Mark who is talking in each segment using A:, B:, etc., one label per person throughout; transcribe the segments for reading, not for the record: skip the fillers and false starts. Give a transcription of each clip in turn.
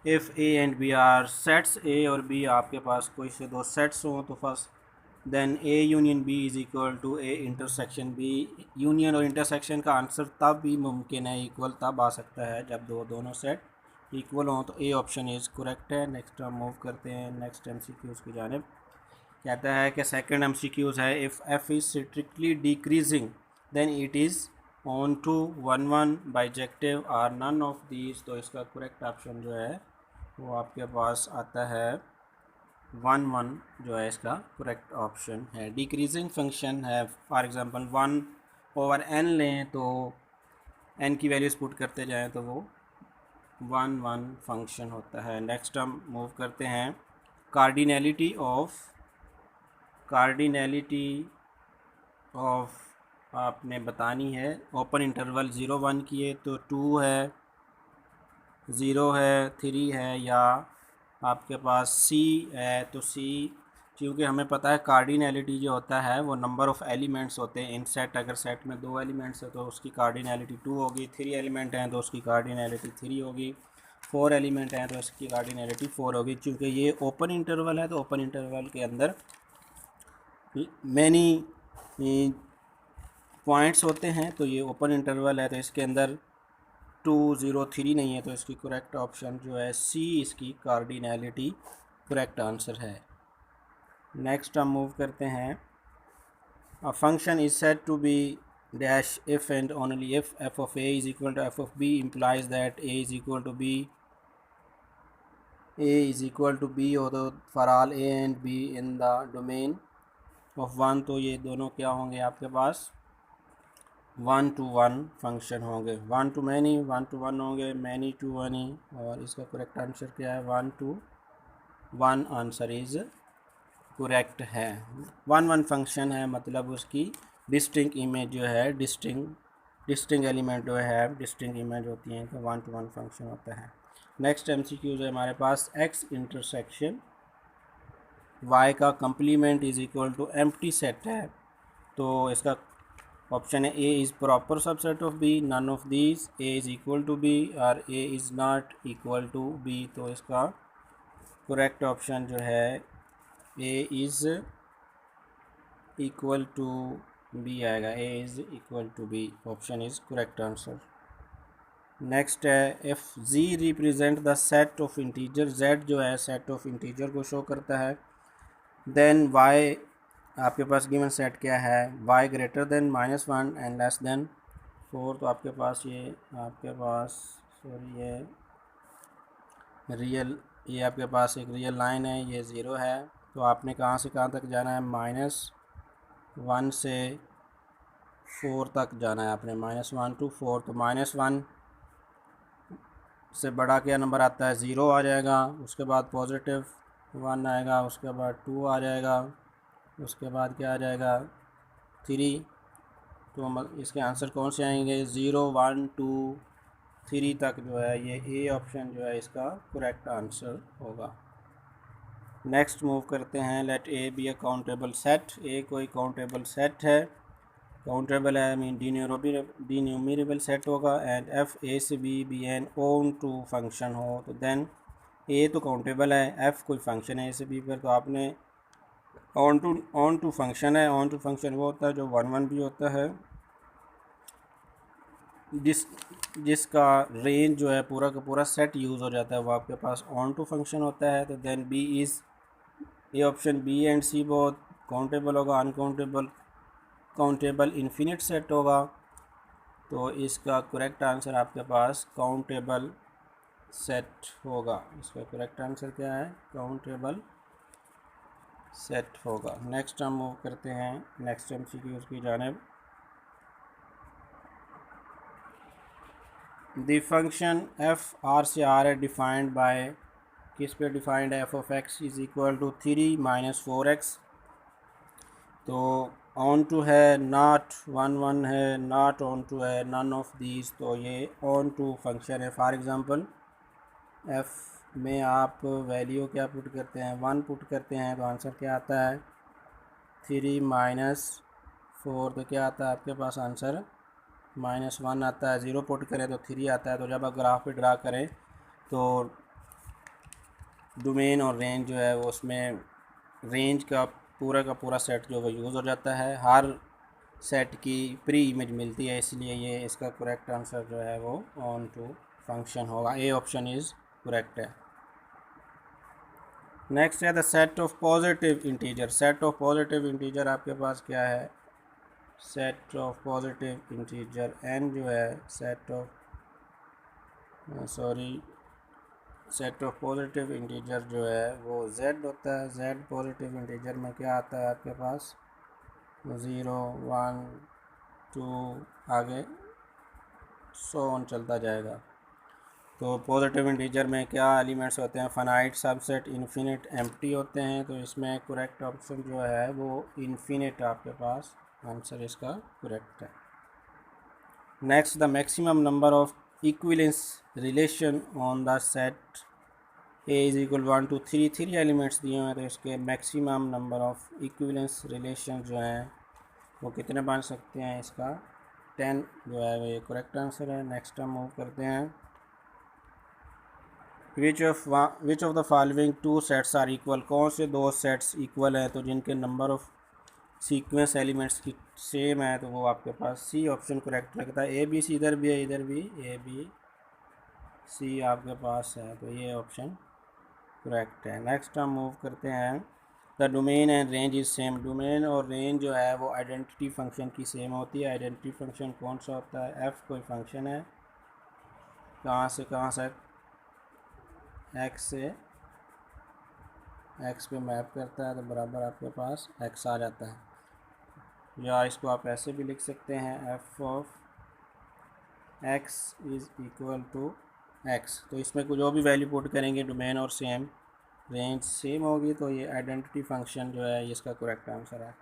A: If A and B are sets, A और B आपके पास कोई से दो सेट्स हों तो first then A union B is equal to A intersection B. Union और इंटरसेक्शन का आंसर तब भी मुमकिन है, इक्वल तब आ सकता है जब दोनों सेट इक्वल हों, तो ए ऑप्शन इज़ करेक्ट है। नेक्स्ट हम मूव करते हैं नेक्स्ट एमसीक्यूज़ की जानिब। कहता है कि सेकंड एमसीक्यूज़ है, if F is strictly decreasing then it is onto 1 1 bijective are none of these. तो इसका करेक्ट ऑप्शन जो है वो आपके पास आता है 1 1 जो है इसका करेक्ट ऑप्शन है। डिक्रीजिंग फंक्शन है, फॉर एग्जांपल 1/n लें तो n की वैल्यूज़ पुट करते जाएं तो वो 1 1 फंक्शन होता है। नेक्स्ट हम मूव करते हैं कार्डिनैलिटी ऑफ आपने बतानी है। ओपन इंटरवल 0 1 किए तो 2 है, 0 है, 3 है, या आपके पास सी है तो सी, क्योंकि हमें पता है कार्डिनैलिटी जो होता है वो नंबर ऑफ़ एलिमेंट्स होते हैं इन सेट। अगर सेट में 2 एलिमेंट्स है तो उसकी कार्डिनैलिटी 2 होगी, 3 एलिमेंट हैं तो उसकी कार्डिनैलिटी 3 होगी, 4 एलिमेंट हैं तो इसकी कार्डिनैलिटी 4 होगी। क्योंकि ये ओपन इंटरवल है तो ओपन इंटरवल के अंदर मैनी पॉइंट्स होते हैं, तो ये ओपन इंटरवल है तो इसके अंदर 2 0 3 नहीं है, तो इसकी करेक्ट ऑप्शन जो है सी, इसकी कार्डिनैलिटी करेक्ट आंसर है। नेक्स्ट हम मूव करते हैं, a function is said to be dash if and only if F of A is equal to F of B implies that A is equal to B, A is equal to B हो तो for all A and B in the domain of 1, तो ये दोनों क्या होंगे आपके पास 1 to 1 function होंगे। 1 to many 1 to 1 होंगे, मैनी टू मनी, और इसका करेक्ट आंसर क्या है 1 to 1 आंसर इज़ करेक्ट है। 1 1 फंक्शन है मतलब उसकी डिस्टिंक्ट इमेज जो है, डिस्टिंक्ट एलिमेंट जो है डिस्टिंक्ट इमेज होती हैं, तो 1 to 1 फंक्शन होता है। नेक्स्ट एमसीक्यूज है हमारे पास, एक्स इंटरसेक्शन वाई का complement is equal to empty set है, तो इसका ऑप्शन है A is proper subset of B, none of these, A is equal to B और A is not equal to B. तो इसका करेक्ट ऑप्शन जो है A is equal to B आएगा, A is equal to B, option is correct answer. Next है, if G represent the set of integer, Z जो है set of integer को show करता है, देन वाई आपके पास गिवन सेट क्या है, y greater than -1 and less than 4। तो आपके पास ये सॉरी ये आपके पास एक रियल लाइन है, ये 0 है, तो आपने कहाँ से कहाँ तक जाना है, -1 से 4 तक जाना है आपने, -1 to 4। तो -1 से बड़ा क्या नंबर आता है, 0 आ जाएगा, उसके बाद +1 आएगा, उसके बाद 2 आ जाएगा, उसके बाद क्या आ जाएगा 3। तो इसके आंसर कौन से आएंगे, 0 1 2 3 तक जो है ये ए ऑप्शन जो है इसका करेक्ट आंसर होगा। नेक्स्ट मूव करते हैं, let A be a countable set, A कोई काउंटेबल सेट है, काउंटेबल है मीन डीन्यूमरेबल सेट होगा, एंड एफ ए से B an onto function हो, तो देन ए तो काउंटेबल है, एफ कोई फंक्शन है ए से बी पर, तो आपने ऑन टू फंक्शन है, ऑन टू फंक्शन वो होता है जो 1 1 भी होता है, जिसका रेंज जो है पूरा का पूरा सेट यूज़ हो जाता है, वो आपके पास ऑन टू फंक्शन होता है। तो देन बी इज़, ये ऑप्शन बी एंड सी बहुत काउंटेबल होगा, अनकाउंटेबल काउंटेबल इन्फिनिट सेट होगा, तो इसका करेक्ट आंसर आपके पास काउंटेबल सेट होगा। इसका करेक्ट आंसर क्या है, काउंटेबल सेट होगा। नेक्स्ट हम मूव करते हैं नेक्स्ट एमसीक्यूज़ की जानिब। द फंक्शन एफ आर से आर है डिफाइंड बाय, किस पे डिफाइंड है, F of X is equal to 3 - 4x, तो ऑन टू है, नॉट 1 1 है, नॉट ऑन टू है, नन ऑफ दीज, तो ये ऑन टू फंक्शन है। फॉर एग्ज़ाम्पल एफ़ में आप वैल्यू क्या पुट करते हैं, 1 पुट करते हैं, तो आंसर क्या आता है 3 - 4, तो क्या आता है आपके पास आंसर -1 आता है। 0 पुट करें तो 3 आता है। तो जब आप ग्राफ पे ड्रा करें तो डोमेन और रेंज जो है वो उसमें रेंज का पूरा सेट जो वो यूज़ हो जाता है, हर सेट की प्री इमेज मिलती है, इसलिए ये इसका करेक्ट आंसर जो है वो ऑन टू फंक्शन होगा। ए ऑप्शन इज़ करेक्ट है। नेक्स्ट है the set of positive integer. Set of positive integer आपके पास क्या है? Set of positive integer N जो है set of set of positive integer जो है वो z होता है। z पॉजिटिव इंटीजर में क्या आता है आपके पास? 0 1 2 आगे 100 चलता जाएगा। तो पॉजिटिव इंटीजर में क्या एलिमेंट्स होते हैं? फाइनाइट, सबसेट, इन्फिनिट, एम्प्टी होते हैं। तो इसमें करेक्ट ऑप्शन जो है वो इन्फिनिट आपके पास आंसर इसका करेक्ट है। Next, the maximum number of equivalence relation on the set A is equal 1 2 3, 3 elements दिए हुए हैं, तो इसके maximum number of equivalence relation जो हैं वो कितने बन सकते हैं? इसका 10 जो है वो ये करेक्ट आंसर है। नेक्स्ट हम मूव करते हैं। Which of the following two sets are equal? कौन से दो सेट्स इक्वल हैं तो जिनके नंबर ऑफ सीक्वेंस एलिमेंट्स की सेम है? तो वो आपके पास सी ऑप्शन करेक्ट लगता है। ए बी सी इधर भी है, इधर भी ए बी सी आपके पास है, तो ये ऑप्शन करेक्ट है। नेक्स्ट हम मूव करते हैं। The domain and range is same. Domain और रेंज जो है वो आइडेंटिटी फंक्शन की सेम होती है। आइडेंटिटी फंक्शन कौन सा होता है? एफ कोई फंक्शन है, कहाँ से एक्स से एक्स पे मैप करता है, तो बराबर आपके पास एक्स आ जाता है। या इसको आप ऐसे भी लिख सकते हैं, F of X is equal to X. तो इसमें जो भी वैल्यू पुट करेंगे डोमेन और सेम रेंज सेम होगी, तो ये आइडेंटिटी फंक्शन जो है इसका करेक्ट आंसर है।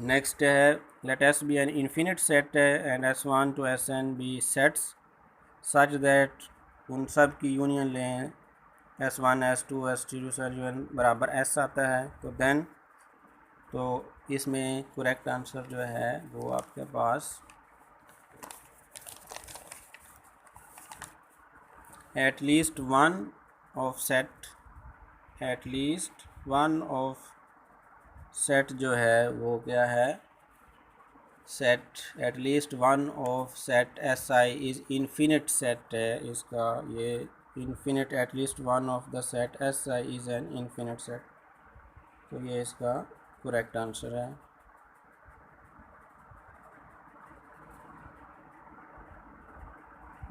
A: नेक्स्ट है, let S be an infinite set and S1 to Sn be sets such that, उन सब की यूनियन लें, S1 S2 S3 S बराबर S आता है, तो देन तो इसमें करेक्ट आंसर जो है वो आपके पास at least one of set जो है वो क्या है? Set at least one of set S I is infinite set है इसका, ये infinite at least one of the set S I is an infinite set, तो ये इसका करेक्ट आंसर है।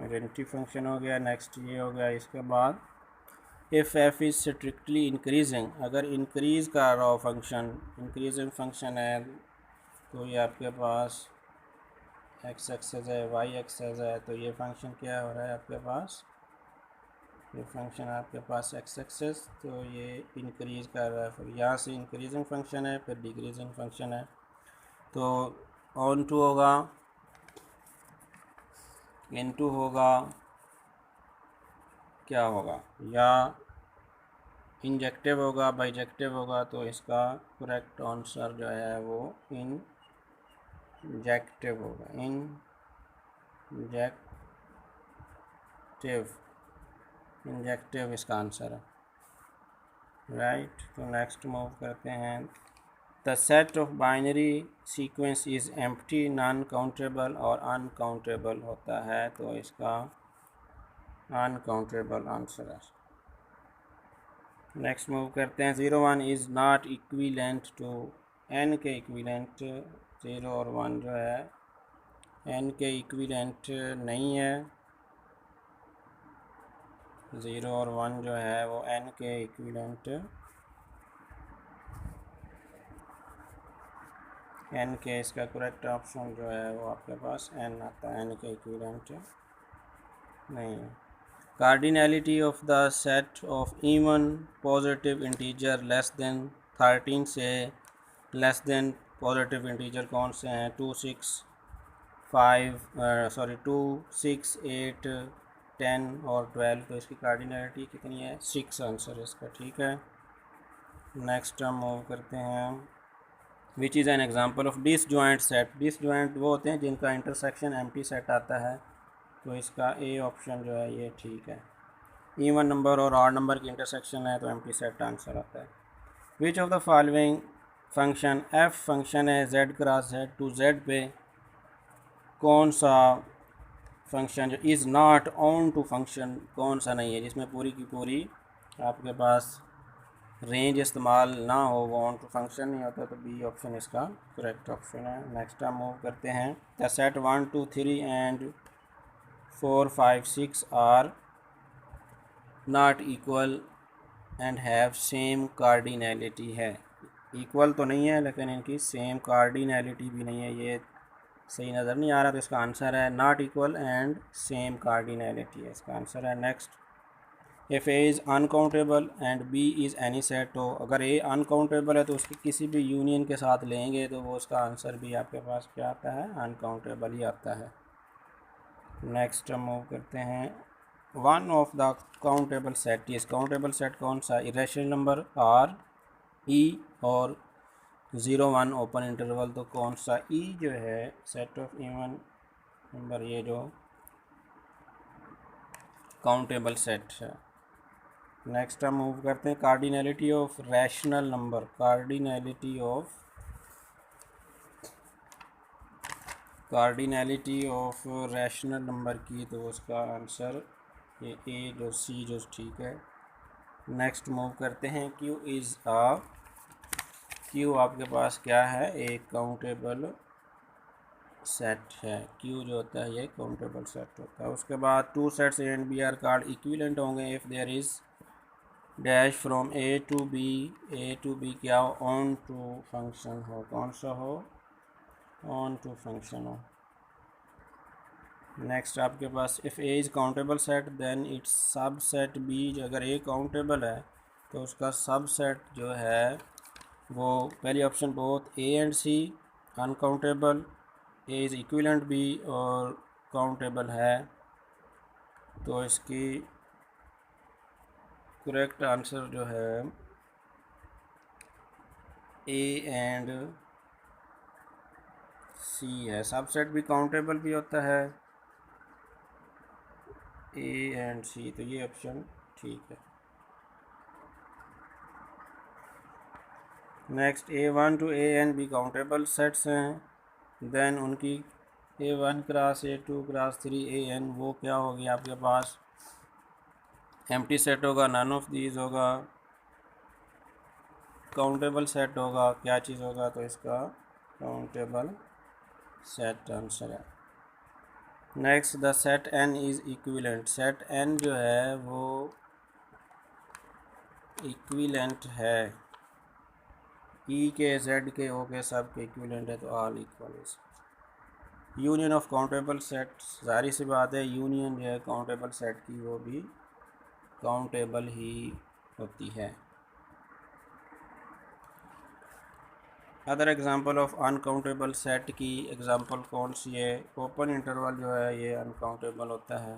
A: आइडेंटिटी फंक्शन हो गया। नेक्स्ट ये हो गया। इसके बाद if F is strictly increasing, अगर इंक्रीज़ कर रहा हो फंक्शन, इंक्रीजिंग फंक्शन है, तो ये आपके पास एक्स एक्सेस है, वाई एक्सेस है, तो ये फंक्शन क्या हो रहा है आपके पास? ये फंक्शन आपके पास एक्स एक्सेस, तो ये इंक्रीज़ कर रहा है। फिर यहाँ से इंक्रीजिंग फंक्शन है, फिर डिक्रीजिंग फंक्शन है, तो ऑन टू होगा, इन टू होगा, क्या होगा? या इंजेक्टिव होगा, बाइजेक्टिव होगा, तो इसका करेक्ट आंसर जो है वो इंजेक्टिव होगा। इंजेक्टिव इसका आंसर है, राइट। तो नेक्स्ट मूव करते हैं। The set of binary sequence is empty, non countable और अनकाउंटेबल होता है, तो इसका अनकाउंटेबल आंसर है। नेक्स्ट मूव करते हैं। 0 1 is not equivalent to, n के इक्विलेंट 0 और 1 जो है n के इक्विलेंट नहीं है। 0 और 1 जो है वो n के इक्विलेंट, n के इसका करेक्ट ऑप्शन जो है वो आपके पास n आता है, n के इक्विलेंट नहीं है। Cardinality of the set of even positive integer less than 13 से लेस देन पॉजिटिव इंटीजर कौन से हैं? 2 6 8 10 और 12, तो इसकी कार्डिनैलिटी कितनी है? 6 आंसर इसका, ठीक है। नेक्स्ट हम मूव करते हैं। Which is an example of disjoint set. Disjoint वो होते हैं जिनका इंटरसेक्शन एम्प्टी सेट आता है, तो इसका ए ऑप्शन जो है ये ठीक है। इवन नंबर और ऑड नंबर की इंटरसेक्शन है तो एम्प्टी सेट आंसर आता है। Which of the following function, F function है Z cross Z to Z पे कौन सा फंक्शन जो is not onto function कौन सा नहीं है, जिसमें पूरी की पूरी आपके पास रेंज इस्तेमाल ना हो, वो ऑन टू फंक्शन नहीं होता, तो बी ऑप्शन इसका करेक्ट ऑप्शन है। नेक्स्ट हम मूव करते हैं। The set 1 2 3 and 4 5 6 are not equal and have same cardinality है। इक्वल तो नहीं है लेकिन इनकी सेम कार्डिनैलिटी भी नहीं है, ये सही नज़र नहीं आ रहा, तो इसका आंसर है not equal and same cardinality है, इसका आंसर है। Next, if A is uncountable and B is any set, तो अगर ए अनकाउंटेबल है तो उसकी किसी भी यूनियन के साथ लेंगे तो वो उसका आंसर भी आपके पास क्या आता है, अनकाउंटेबल ही आता है। नेक्स्ट हम मूव करते हैं। One of the countable set is, countable set कौन सा, इरेशनल नंबर आर ई और 0 1 ओपन इंटरवल, तो कौन सा ई जो है सेट ऑफ इवन नंबर, ये जो काउंटेबल सेट है। नेक्स्ट हम मूव करते हैं cardinality of rational number, cardinality of rational number की, तो उसका आंसर ये ए जो सी जो ठीक है। नेक्स्ट मूव करते हैं क्यू आपके पास क्या है, एक काउंटेबल सेट है। क्यू जो होता है ये काउंटेबल सेट होता है। उसके बाद two sets A and B are card equivalent होंगे if there is dash from A to B क्या हो, ऑन टू फंक्शन हो, कौन सा हो, ऑन टू फंक्शन हो। नेक्स्ट आपके पास if A is countable set then it's subset B, अगर ए काउंटेबल है तो उसका सब सेट जो है वो पहली option both A and C uncountable, A is equivalent B और काउंटेबल है, तो इसकी करेक्ट आंसर जो है ए एंड सी है। सबसेट भी काउंटेबल भी होता है, ए एंड सी, तो ये ऑप्शन ठीक है। Next A1 to A and B countable sets हैं, देन उनकी A1 cross A2 cross 3 AN वो क्या होगी आपके पास, एम्प्टी सेट होगा, नन ऑफ दीज होगा, काउंटेबल सेट होगा, क्या चीज़ होगा, तो इसका काउंटेबल सेट आंसर है। Next, the set N is equivalent, set N जो है वो इक्विवेलेंट है, E के Z के O के सब के इक्विवेलेंट है, तो all equal is. Union of countable set, जाहिर सी बात है यूनियन जो है काउंटेबल सेट की वो भी काउंटेबल ही होती है। Other example of uncountable set की एग्जांपल कौन सी है, ओपन इंटरवल जो है ये अनकाउंटेबल होता है।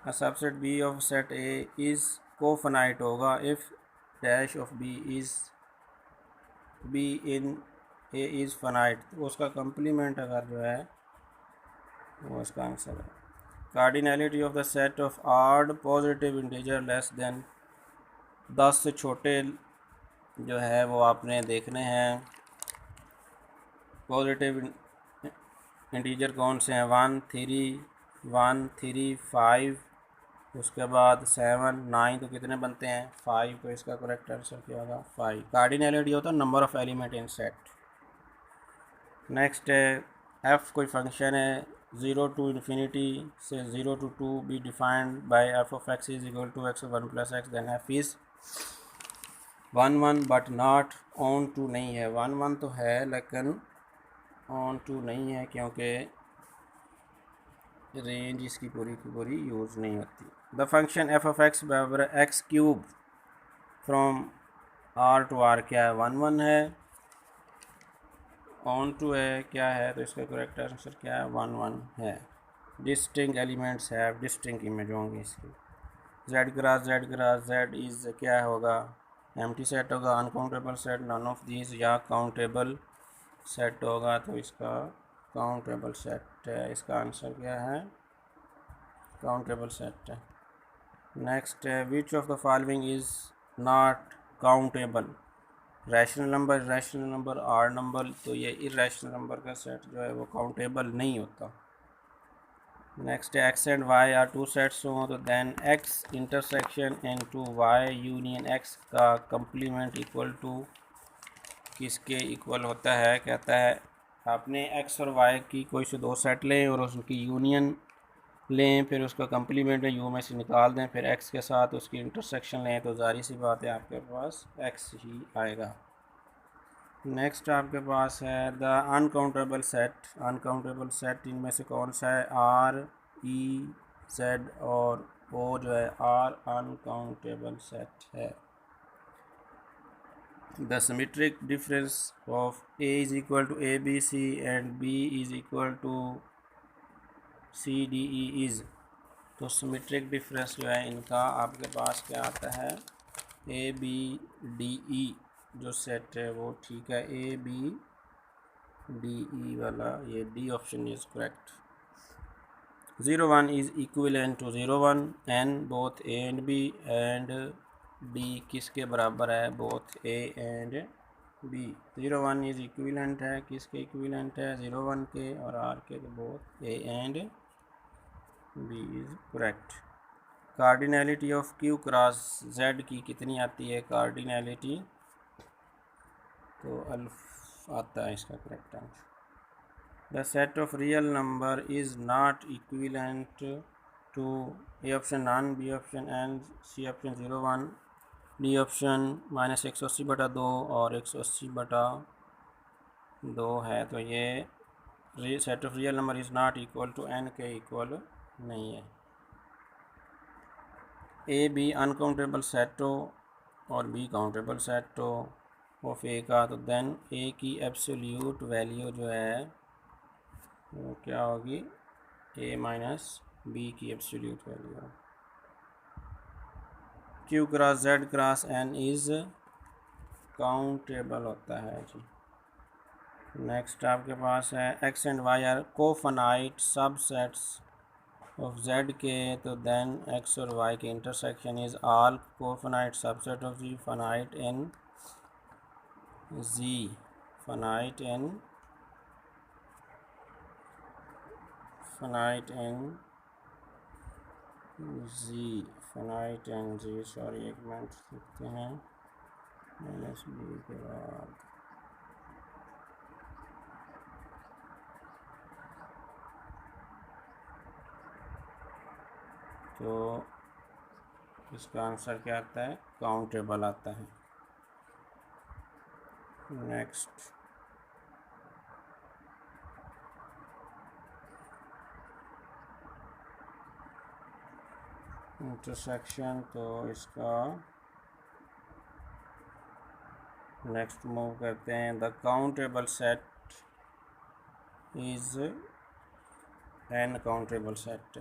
A: A subset B of set A is cofinite होगा if dash of B in A is finite, तो उसका कंप्लीमेंट अगर जो है वो इसका आंसर है। Cardinality of the set of odd positive integer less than 10 से छोटे जो है वो आपने देखने हैं। पॉजिटिव इंटीजर कौन से हैं, 1 3 5, उसके बाद 7 9, तो कितने बनते हैं 5, तो इसका करेक्ट आंसर क्या होगा 5। कार्डिनैलिटी होता है number of element in set. Next है एफ़ कोई फंक्शन है 0 टू इन्फिनिटी से 0 to 2 be defined by F of X is equal to X 1 + x, then F is 1 1 but not onto नहीं है, 1 1 तो है लेकिन ऑन टू नहीं है क्योंकि रेंज इसकी पूरी की पूरी यूज़ नहीं होती। The function F of X बराबर X cube from R to R क्या है, 1 1 है, ऑन टू है, क्या है, तो इसका करेक्ट आंसर क्या है 1 1 है। डिस्टिंक्ट एलिमेंट्स है, डिस्टिंक्ट इमेज होंगी इसकी। जेड क्रॉस जेड इज़ क्या होगा, एम्प्टी सेट होगा, uncountable set, none of these, या काउंटेबल सेट होगा, तो इसका काउंटेबल सेट है, इसका आंसर क्या है काउंटेबल सेट है। नेक्स्ट है which of the following is not countable. Rational number, rational number, R number, तो ये इरेशनल नंबर का सेट जो है वो काउंटेबल नहीं होता। नेक्स्ट है X and Y are two sets हों तो then X intersection into Y union X का कंप्लीमेंट इक्वल टू किसके इक्वल होता है। कहता है आपने एक्स और वाई की कोई से दो सेट लें और उसकी यूनियन लें, फिर उसका कंप्लीमेंट यू में से निकाल दें, फिर एक्स के साथ उसकी इंटरसेक्शन लें, तो जारी सी बात है आपके पास एक्स ही आएगा। नेक्स्ट आपके पास है the uncountable set. Uncountable set इनमें से कौन सा है। आर, ई, जेड और ओ जो है आर अनकाउंटेबल सेट है। The symmetric difference of A is equal to A B C and B is equal to C D E is. तो सिमेट्रिक डिफरेंस जो है इनका आपके पास क्या आता है, ए बी डी ई जो सेट है वो ठीक है, ए बी डी ई वाला, ये D option is correct. 0 1 is equivalent to 0 1 N both A and B and D किसके बराबर है, both A and B. 0 1 is equivalent है, किसके इक्विवेलेंट है, 0 1 के और आर के, तो both A and B is correct. Cardinality of Q cross Z की कितनी आती है कार्डिनैलिटी, तो अल्फ आता है इसका correct answer. The set of real number is not equivalent to A option none, B option N, C option 0 1, D option -180/2 और 180/2 है। तो ये set of real number is not equal to N के equal नहीं है। A B uncountable set हो और B countable set हो ऑफ ए का, तो देन ए की एब्सोल्यूट वैल्यू जो है वो क्या होगी, ए माइनस बी की absolute value. Q cross Z cross N is countable होता है जी। नेक्स्ट आपके पास है X and Y are cofinite subsets of Z के, तो देन एक्स और वाई के intersection is all cofinite subset of G, finite in G, finite in G, finite in G, sorry एक मिनट लिखते हैं माइनस बी के बाद। तो इसका आंसर क्या आता है, काउंटेबल आता है। नेक्स्ट इंटरसेक्शन, तो इसका नेक्स्ट मूव करते हैं। The countable set is an countable set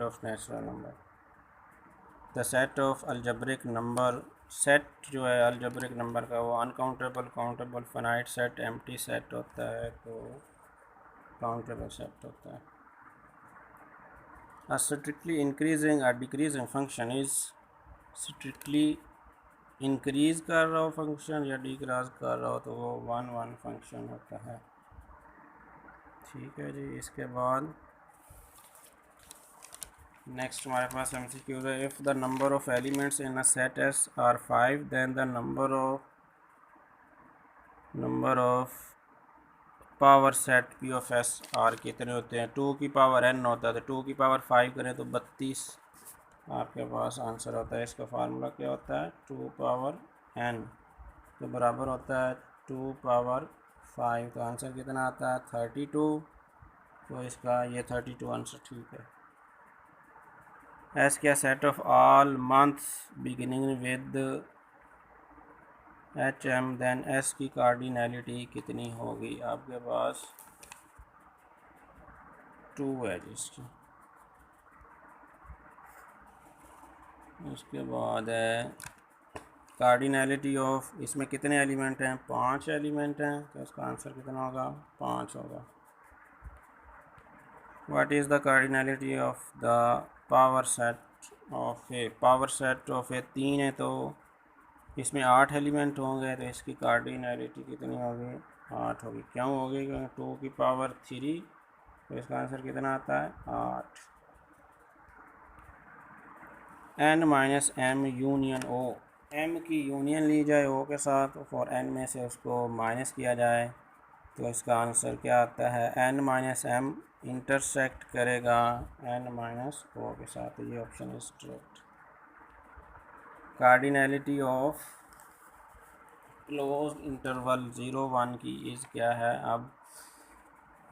A: of natural number. The set of algebraic number, set जो है अलजेब्रिक नंबर का वो uncountable, countable, finite set, empty set होता है, तो काउंटेबल सेट होता है। A strictly increasing or decreasing function is strictly increase कर रहा हो फंक्शन या डिक्रीज कर रहा हो तो वो 1 1 फंक्शन होता है। ठीक है जी। इसके बाद नेक्स्ट हमारे पास MCQ है, if the number of elements in a set S are 5 then the number of power set P of S are कितने होते हैं। 2 की पावर n होता है, तो 2 की पावर 5 करें तो 32 आपके पास आंसर होता है। इसका फार्मूला क्या होता है, 2 पावर n, तो बराबर होता है 2 पावर 5, तो आंसर कितना आता है 32। तो इसका ये 32 आंसर ठीक है। एस क्या set of all months beginning with HM, then S की कार्डिनैलिटी कितनी होगी, आपके पास 2 है जिसकी। उसके बाद है कार्डिनैलिटी ऑफ, इसमें कितने एलिमेंट हैं, 5 एलिमेंट हैं, तो इसका आंसर कितना होगा, 5 होगा। What is the cardinality of the power set of A, power set of A 3 है तो इसमें 8 एलिमेंट होंगे, तो इसकी कार्डिनैलिटी कितनी होगी? 8 होगी। क्यों होगी? क्योंकि 2 की पावर 3, तो इसका आंसर कितना आता है? 8। n माइनस एम यूनियन ओ, m की यूनियन ली जाए o के साथ, फॉर n में से उसको माइनस किया जाए, तो इसका आंसर क्या आता है? n माइनस एम इंटरसेक्ट करेगा n माइनस o के साथ। ये option is correct. Cardinality of close interval 0-1 की इज़ क्या है? अब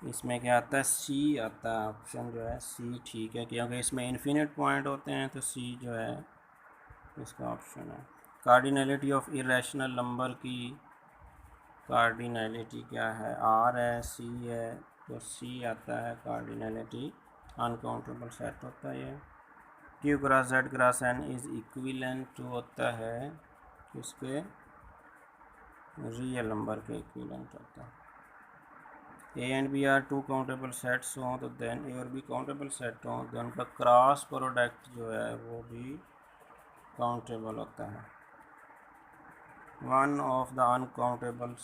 A: इसमें क्या आता है? सी आता है। ऑप्शन जो है सी ठीक है, क्योंकि इसमें इन्फिनिट पॉइंट होते हैं, तो सी जो है इसका ऑप्शन है। कार्डिनैलिटी ऑफ इरेशनल नंबर की कार्डिनैलिटी क्या है? आर है, सी है, तो सी आता है कार्डिनैलिटी। अनकाउंटेबल सेट होता है ये। Q cross Z cross N is equivalent to होता है किसके? रियल नंबर के इक्विवेलेंट होता है। A and B are two countable sets हों, तो देन ए और बी काउंटेबल सेट हों, तो उनका क्रॉस प्रोडक्ट जो है वो भी काउंटेबल होता है। One of the uncountable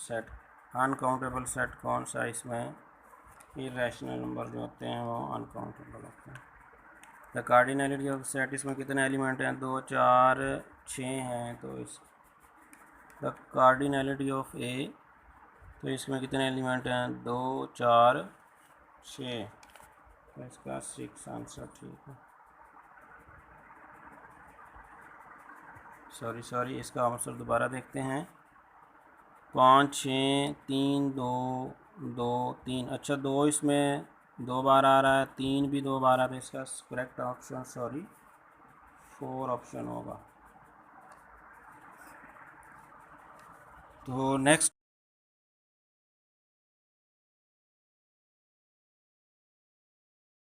A: set कौन सा? इसमें इरेशनल नंबर जो होते हैं वो अनकाउंटेबल होते हैं। द कार्डिनैलिटी ऑफ सेट, इसमें कितने एलिमेंट हैं? 2, 4, 6 हैं, तो इस द कार्डिनैलिटी ऑफ ए, तो इसमें कितने एलिमेंट हैं? 2, 4, 6, तो इसका 6 आंसर ठीक है। सॉरी इसका आंसर दोबारा देखते हैं। 5, 6, 3, 2, 2, 3, अच्छा 2 इसमें 2 बार आ रहा है, 3 भी 2 बार आ रहा है, तो इसका करेक्ट ऑप्शन 4 ऑप्शन होगा। तो नेक्स्ट